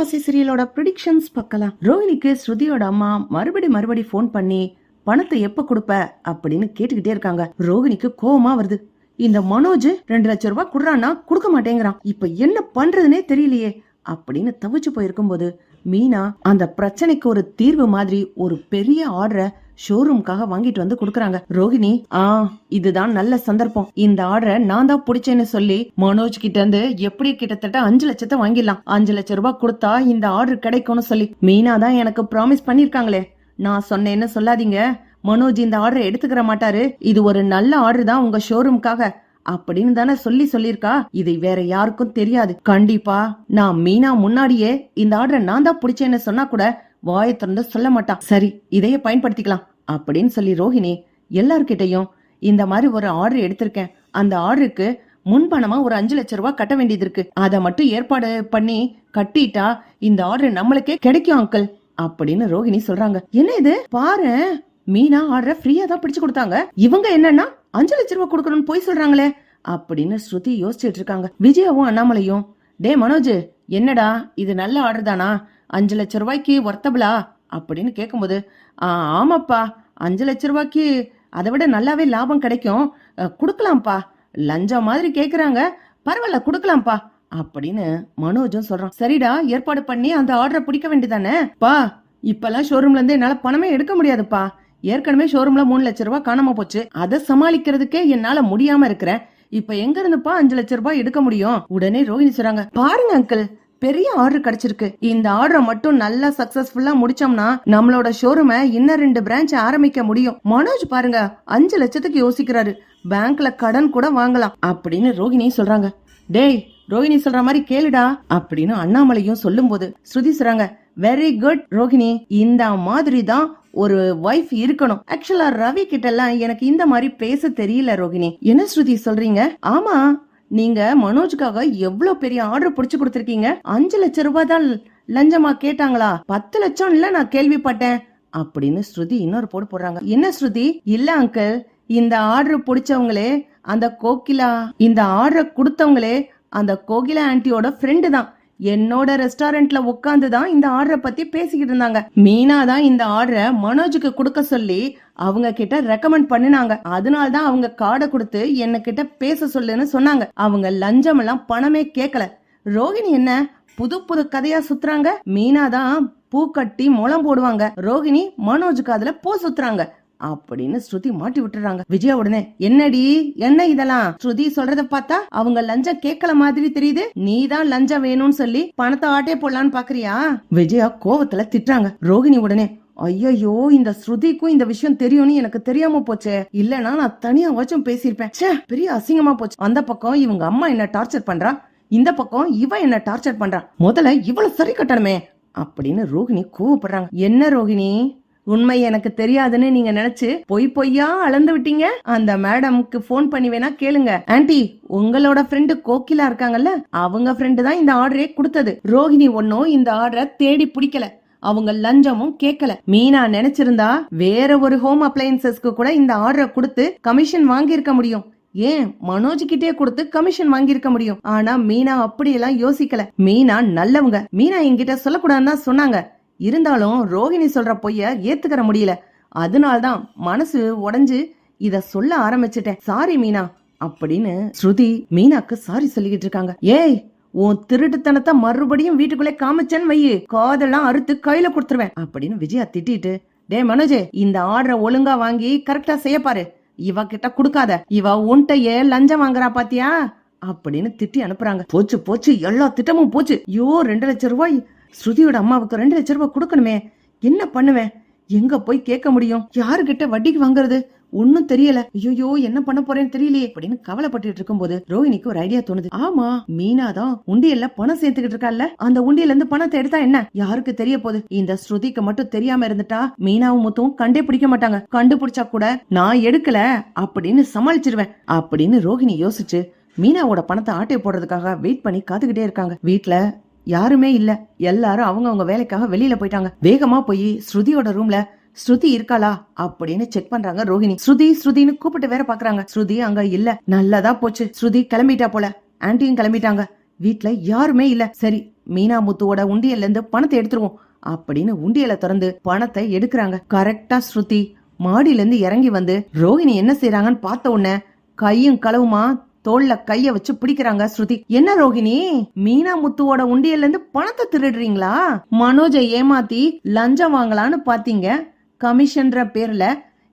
ஆசை சீரியலோட ப்ரிடிக்ஷன்ஸ் பார்க்கலாம். ரோஹிணிக்கு ஸ்ருதியோட அம்மா மறுபடி போன் பண்ணி பணத்தை எப்ப கொடுப்ப அப்படின்னு கேட்டுக்கிட்டே இருக்காங்க. ரோஹிணிக்கு கோவமா வருது. இந்த மனோஜ் 2 லட்சம் ரூபாய் குடுறான்னா கொடுக்க மாட்டேங்கிறான், இப்ப என்ன பண்றதுனே தெரியலையே அப்படின்னு தவிச்சு போயிருக்கும் போது மீனா அந்த பிரச்சனைக்கு ஒரு தீர்வு மாதிரி ஒரு பெரிய ஆர்டரை ஷோரூம்காக வாங்கிட்டு வந்து குடுக்கறாங்க. ரோஹிணி இதுதான் நல்ல சந்தர்ப்பம், இந்த ஆர்டரை நான் தான் பிடிச்சேன்னு சொல்லி மனோஜ் கிட்ட இருந்து எப்படி கிட்டத்தட்ட 5 லட்சத்தை வாங்கிடலாம், 5 லட்சம் ரூபாய் கொடுத்தா இந்த ஆர்டர் கிடைக்கும்னு சொல்லி மீனா தான் எனக்கு ப்ராமிஸ் பண்ணிருக்காங்களே, நான் சொன்னேன்னு சொல்லாதீங்க, மனோஜ் இந்த ஆர்டரை எடுத்துக்கிற மாட்டாரு, இது ஒரு நல்ல ஆர்டர் தான் உங்க ஷோரூம்காக அப்படின்னு தானே சொல்லிருக்கா. இதை வேற யாருக்கும் தெரியாது. கண்டிப்பா நான் மீனா முன்னாடியே இந்த ஆர்டரை நான் தான் பிடிச்சேன்னு சொன்னா கூட வாயை திறந்து சொல்ல மாட்டான். சரி, இதைய பயன்படுத்திக்கலாம் அப்படின்னு சொல்லி ரோஹிணி எல்லார்கிட்டையும் இந்த மாதிரி ஒரு ஆர்டர் எடுத்திருக்கேன், அந்த ஆர்டருக்கு முன்பணமா ஒரு 5 லட்சம் ரூபாய் கட்ட வேண்டியது இருக்கு, அதை மட்டும் ஏற்பாடு பண்ணி கட்டிட்டா இந்த ஆர்டர் நம்மளுக்கே கிடைக்கும் அங்கிள் அப்படின்னு ரோஹிணி சொல்றாங்க. என்ன இது பாரு, மீனா ஆர்டரை ஃப்ரீயா தான் பிடிச்சு கொடுத்தாங்க, இவங்க என்னன்னா 5 லட்சம் ரூபாய் கொடுக்கணும்னு போய் சொல்றாங்களே அப்படின்னு ஸ்ருதி யோசிச்சுட்டு இருக்காங்க. விஜயாவும் அண்ணாமலையும், டே மனோஜ் என்னடா இது நல்ல ஆர்டர் தானா, 5 லட்சம் ரூபாய்க்கு ஒர்த்தபிளா அப்படின்னு கேட்கும்போது ஆமாப்பா 5 லட்சம் ரூபாய்க்கு அதை விட நல்லாவே லாபம் கிடைக்கும், குடுக்கலாம்ப்பா, லஞ்சம் மாதிரி கேக்குறாங்க, பரவாயில்ல குடுக்கலாம்ப்பா அப்படின்னு மனோஜும் சொல்றான். சரிடா, ஏற்பாடு பண்ணி அந்த ஆர்டரை பிடிக்க வேண்டியதானே பா, இப்பெல்லாம் ஷோரூம்ல இருந்து என்னால பணமே எடுக்க முடியாதுப்பா, ஏற்கனவே ஷோரூம்ல 3 லட்சம் ரூபாய் காணாம போச்சு, அதை சமாளிக்கிறதுக்கே என்னால முடியாம இருக்கிறேன், இப்ப எங்க இருந்துப்பா 5 லட்சம் ரூபாய் எடுக்க முடியும். உடனே ரோஹிணி சொல்றாங்க, பாருங்க அங்கிள் பெரிய ஆர்டர் கிடைச்சிருக்கு, இந்த ஆர்டரை மட்டும் நல்லா சக்சஸ்ஃபுல்லா முடிச்சோம்னா நம்மளோட ஷோரூமை இன்னும் 2 பிரான்ச் ஆரம்பிக்க முடியும். மனோஜ் பாருங்க 5 லட்சத்துக்கு யோசிக்கிறாரு, பேங்க்ல கடன் கூட வாங்கலாம் அப்படின்னு ரோஹிணி சொல்றாங்க. டேய் ரோஹிணி சொல்ற மாதிரி கேளுடா அப்படின்னு அண்ணாமலையும் சொல்லும் போது ஸ்ருதி சொல்றாங்க, வெரி குட் ரோஹிணி, இந்த மாதிரி தான் ஒரு வைஃப் இருக்கணும். ஆக்சுவலா ரவி கிட்ட எல்லாம் எனக்கு இந்த மாதிரி பேச தெரியல ரோஹிணி. என்ன ஸ்ருதி சொல்றீங்க? ஆமா, நீங்க மனோஜுக்காக எவ்வளவு பெரிய ஆர்டர் புடிச்சு கொடுத்திருக்கீங்க, 5 லட்சம் ரூபாய் தான் லஞ்சமா கேட்டாங்களா, 10 லட்சம் இல்ல நான் கேள்விப்பட்டேன் அப்படின்னு ஸ்ருதி இன்னொரு போடுறாங்க. என்ன ஸ்ருதி? இல்ல அங்கிள், இந்த ஆர்டர் பிடிச்சவங்களே அந்த கோகிலா, இந்த ஆர்டர் கொடுத்தவங்களே அந்த கோகிலா ஆன்ட்டியோட ஃப்ரெண்டு தான், என்னோட ரெஸ்டாரண்ட்ல உட்காந்துதான் இந்த ஆர்டரை பத்தி பேசிக்கிட்டு இருந்தாங்க. மீனா தான் இந்த ஆர்டரை மனோஜுக்கு கொடுக்க சொல்லி அவங்க கிட்ட ரெக்கமெண்ட் பண்ணினாங்க, அதனால்தான் அவங்க கார்டை கொடுத்து என்ன கிட்ட பேச சொல்லுன்னு சொன்னாங்க. அவங்க லஞ்சம் எல்லாம் பணமே கேட்கல. ரோஹிணி என்ன புது புது கதையா சுத்துறாங்க, மீனா தான் பூ கட்டி முளம் போடுவாங்க, ரோஹிணி மனோஜுக்கு அதுல பூ சுத்துறாங்க அப்படின்னு ஸ்ருதி மாட்டி விட்டுறாங்க. விஜயா உடனே, என்னடி என்ன இதெல்லாம், ஸ்ருதி சொல்றத பார்த்தா அவங்க லஞ்சம் கேட்கல மாதிரி தெரியுது, நீ தான் லஞ்சம் வேணும்னு சொல்லி பணத்தை ஆட்டே போடலான்னு பாக்குறியா? விஜயா கோவத்துல திட்டுறாங்க. ரோஹிணி உடனே, ஐயோ இந்த ஸ்ருதிக்கும் இந்த விஷயம் தெரியும்னு எனக்கு தெரியாம போச்சே, இல்லனா நான் தனியா வச்சும் பேசிருப்பேன், பெரிய அசிங்கமா போச்சு. அந்த பக்கம் இவங்க அம்மா என்ன டார்ச்சர் பண்றா, இந்த பக்கம் இவ என்ன டார்ச்சர் பண்றா, முதல்ல இவ்வளவு சரி கட்டணுமே அப்படின்னு ரோஹிணி கோவப்படுறாங்க. என்ன ரோஹிணி, உண்மை எனக்கு தெரியாதுன்னு நீங்க நினைச்சு பொய்யா அளந்து விட்டீங்க, அந்த மேடம்க்கு போன் பண்ணி வேணா கேளுங்க, ஆன்ட்டி உங்களோட ஃப்ரெண்டு கோகிலா இருக்காங்கல்ல, அவங்க ஃப்ரெண்டு தான் இந்த ஆர்டரே கொடுத்தது, ரோஹிணி ஒன்னும் இந்த ஆர்டரை தேடி பிடிக்கல, அவங்க லஞ்சமும் கேட்கல, மீனா நினைச்சிருந்தா வேற ஒரு ஹோம் அப்ளையன்சஸ்க்கு கூட இந்த ஆர்டரை கொடுத்து கமிஷன் வாங்கியிருக்க முடியும், ஏன் மனோஜ் கிட்டே கொடுத்து கமிஷன் வாங்கியிருக்க முடியும், ஆனா மீனா அப்படியெல்லாம் யோசிக்கல, மீனா நல்லவங்க, மீனா என்கிட்ட சொல்லக்கூடாதுன்னு தான் சொன்னாங்க, இருந்தாலும் ரோஹிணி சொல்ற பொய்ய ஏத்துக்கிற முடியல, அதனால்தான் மனசு உடைஞ்சு இத சொல்ல ஆரம்பிச்சிட்டேன், சாரி மீனா அப்படின்னு ஸ்ருதி மீனாக்கு சாரி சொல்லிக்கிட்டு இருக்காங்க. ஏய் உன் திருட்டுத்தனத்தை மறுபடியும் வீட்டுக்குள்ளே காமிச்சேன்னு வையு, காதெல்லாம் அறுத்து கையில கொடுத்துருவேன் அப்படின்னு விஜயா திட்டிட்டு, டே மனோஜே இந்த ஆர்டரை ஒழுங்கா வாங்கி கரெக்டா செய்ய பாரு, இவ கிட்ட குடுக்காத, இவ உன்கிட்டயே லஞ்சம் வாங்குறா பாத்தியா அப்படின்னு திட்டி அனுப்புறாங்க. போச்சு எல்லா திட்டமும் போச்சு. ஐயோ 2 லட்சம் ரூபாய் ஸ்ருதியோட அம்மாவுக்கு 2 லட்சம் ரூபாய் கொடுக்கணுமே, என்ன பண்ணுவேன், எங்க போய் கேட்க முடியும், யாருகிட்ட வட்டிக்கு வாங்குறது, ஒன்னும் தெரியல, ஐயோ என்ன பண்ண போறேன்னு தெரியலையே அப்படின்னு கவலைப்பட்டு இருக்கும் போது ரோஹிணிக்கு ஒரு ஐடியா தோணுது. ஆமா மீனா தான் உண்டியல்ல பணம் சேர்த்துக்கிட்டு இருக்கால, அந்த உண்டியல்ல இருந்து பணத்தை எடுத்தா என்ன, யாருக்கு தெரிய போகுது, இந்த ஸ்ருதிக்கு மட்டும் தெரியாம இருந்துட்டா மீனாவும் முத்தும் கண்டே பிடிக்க மாட்டாங்க, கண்டுபிடிச்சா கூட நான் எடுக்கல அப்படின்னு சமாளிச்சிருவேன் அப்படின்னு ரோஹிணி யோசிச்சு மீனாவோட பணத்தை ஆட்டை போடுறதுக்காக வெயிட் பண்ணி காத்துக்கிட்டே இருக்காங்க. வீட்டுல யாருமே இல்ல, எல்லாரும் அவங்க வேலைக்காக வெளியில போயிட்டாங்க. வேகமா போய் ஸ்ருதியோட ரூம்ல ஸ்ருதி இருக்காளா அப்படின்னு செக் பண்றாங்க ரோஹிணி. ஸ்ருதின்னு கூப்பிட்டு வேற பாக்குறாங்க. ஸ்ருதி அங்க இல்ல. நல்லதா போச்சு, ஸ்ருதி கிளம்பிட்டா போல, ஆன்ட்டியும் கிளம்பிட்டாங்க. வீட்ல யாருமே இல்ல. சரி, மீனா முத்துவோட உண்டியல்ல இருந்து பணத்தை எடுத்துருவோம் அப்படின்னு உண்டியலை திறந்து பணத்தை எடுக்கிறாங்க. கரெக்டா ஸ்ருதி மாடியில இருந்து இறங்கி வந்து ரோஹிணி என்ன செய்யறாங்கன்னு பார்த்த உடனே கையும் களவுமா தோல்ல கைய வச்சு பிடிக்கிறாங்க ஸ்ருதி. என்ன ரோஹிணி, மீனா முத்துவோட உண்டியல்ல இருந்து பணத்தை திருடுறீங்களா? மனோஜை ஏமாத்தி லஞ்சம் வாங்கலான்னு பாத்தீங்க கமிஷன்ற பேர்ல.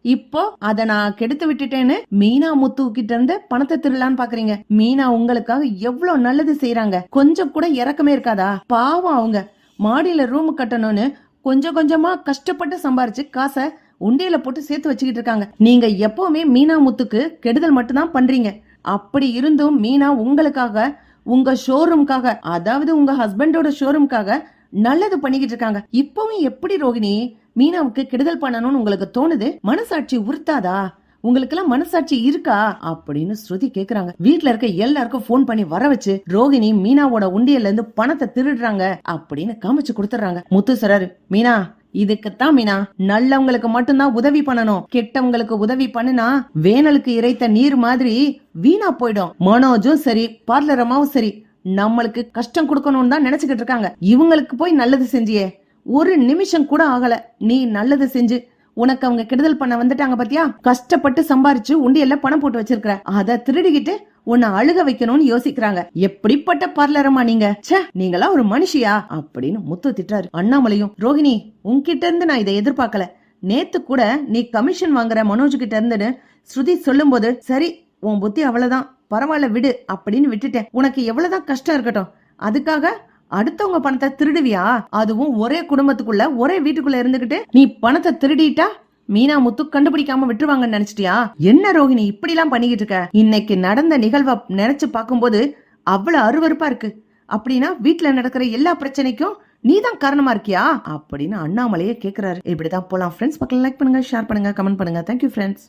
இப்போ அத நான் கெடுத்து விட்டுட்டேன்னு மீனா முத்து கிட்ட இருந்து பணத்தை திருடலான்னு பாக்குறீங்க. மீனா உங்களுக்காக எவ்வளவு நல்லது செய்யறாங்க, கொஞ்சம் கூட இறக்கமே இருக்காதா? பாவம், அவங்க மாடியில ரூம் கட்டணும்னு கொஞ்சம் கொஞ்சமா கஷ்டப்பட்டு சம்பாரிச்சு காசை உண்டியல போட்டு சேர்த்து வச்சுக்கிட்டு இருக்காங்க. நீங்க எப்பவுமே மீனா முத்துக்கு கெடுதல் மட்டும்தான் பண்றீங்க. அப்படி இருந்தும் மீனா உங்களுக்காக, உங்க ஷோரூம்காக, அதாவது உங்க ஹஸ்பண்டோட ஷோரூம்காக நல்லது பண்ணிக்கிட்டு இருக்காங்க. இப்பவும் எப்படி ரோகிணி மீனாவுக்கு கெடுதல் பண்ணணும்னு உங்களுக்கு தோணுது? மனசாட்சி உறுத்தாதா? உங்களுக்கு எல்லாம் மனசாட்சி இருக்கா அப்படின்னு ஸ்ருதி கேக்குறாங்க. வீட்டுல இருக்க எல்லாருக்கும் போன் பண்ணி வர வச்சு ரோகிணி மீனாவோட உண்டியல்ல இருந்து பணத்தை திருடுறாங்க அப்படின்னு காமிச்சு கொடுத்துறாங்க. முத்து சொல்றாரு, மீனா இதுக்குத்தான் மீனா நல்லவங்களுக்கு மட்டும்தான் உதவி பண்ணணும், கெட்டவங்களுக்கு உதவி பண்ணுனா வேனலுக்கு இறைத்த நீர் மாதிரி வீணா போயிடும். மனோஜும் சரி பார்லரமாவும் சரி நம்மளுக்கு கஷ்டம் கொடுக்கணும்னு தான் நினைச்சுக்கிட்டு இருக்காங்க. இவங்களுக்கு போய் நல்லது செஞ்சியே, ஒரு நிமிஷம் கூட ஆகல நீ நல்லது செஞ்சு உனக்கு அவங்க கெடுதல் பண்ண வந்துட்டாங்க பாத்தியா? கஷ்டப்பட்டு சம்பாரிச்சு உண்டியல்ல பணம் போட்டு வச்சிருக்கிற, அத திருடிக்கிட்டு உன்னை அழுக வைக்கணும்னு யோசிக்கிறாங்க. எப்படிப்பட்ட பார்லரமா நீங்க? ச்சே, நீங்களா ஒரு மனுஷியா அப்படின்னு முத்து திட்டாரு. அண்ணாமலையும், ரோஹிணி உன்கிட்ட இருந்து நான் இதை எதிர்பார்க்கல. நேத்து கூட நீ கமிஷன் வாங்குற மனோஜ் கிட்ட இருந்துன்னு ஸ்ருதி சொல்லும் போது சரி உன் புத்தி அவ்வளவுதான், பரவாயில்ல விடு அப்படின்னு விட்டுட்டேன். உனக்கு எவ்வளவுதான் கஷ்டம் இருக்கட்டும், அதுக்காக அடுத்தவங்க பணத்தை திருடுவியா? அதுவும் ஒரே குடும்பத்துக்குள்ள ஒரே வீட்டுக்குள்ள இருந்துகிட்டு நீ பணத்தை திருடிட்டா மீனா முத்து கண்டுபிடிக்காம விட்டுருவாங்கன்னு நினைச்சிட்டியா? என்ன ரோஹிணி இப்படி எல்லாம் பண்ணிக்கிட்டு இருக்க? இன்னைக்கு நடந்த நிகழ்வை நினைச்சு பார்க்கும்போது அவ்வளவு அருவருப்பா இருக்கு. அப்படின்னா வீட்டுல நடக்கிற எல்லா பிரச்சனைக்கும் நீதான் காரணமா இருக்கியா அப்படின்னு அண்ணாமலையே கேக்குறாரு. இப்படிதான் போலாம் ஃப்ரெண்ட்ஸ். பக்கம் லைக் பண்ணுங்க, ஷேர் பண்ணுங்க, கமெண்ட் பண்ணுங்க. Thank you friends.